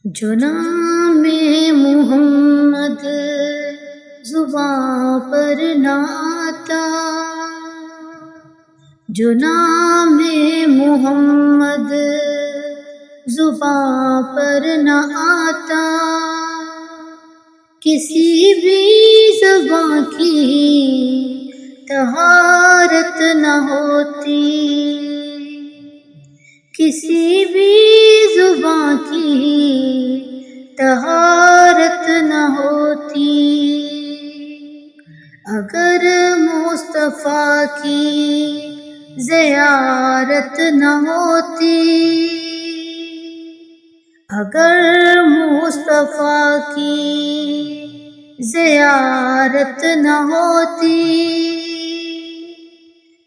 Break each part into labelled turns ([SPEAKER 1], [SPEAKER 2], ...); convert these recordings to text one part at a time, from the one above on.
[SPEAKER 1] جو نام محمد زباں پر نہ آتا، جو نام محمد زباں پر نہ آتا، کسی بھی زباں کی طہارت نہ ہوتی، کسی بھی زباں کی طہارت نہ ہوتی، اگر مصطفیٰ کی زیارت نہ ہوتی، اگر مصطفیٰ کی زیارت نہ ہوتی،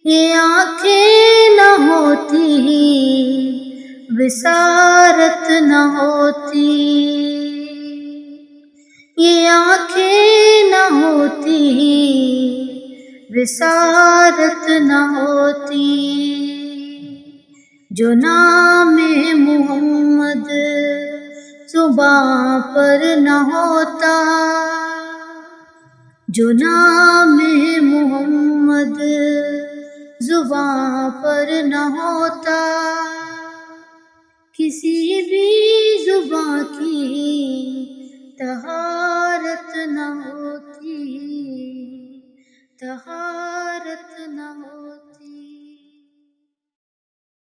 [SPEAKER 1] یہ آنکھیں نہ ہوتی، بصارت نہ ہوتی، یہ آنکھیں نہ ہوتی، بصارت نہ ہوتی، جو نام محمد زباں پر نہ ہوتا، جو نام محمد زباں پر نہ ہوتا، کسی بھی زباں کی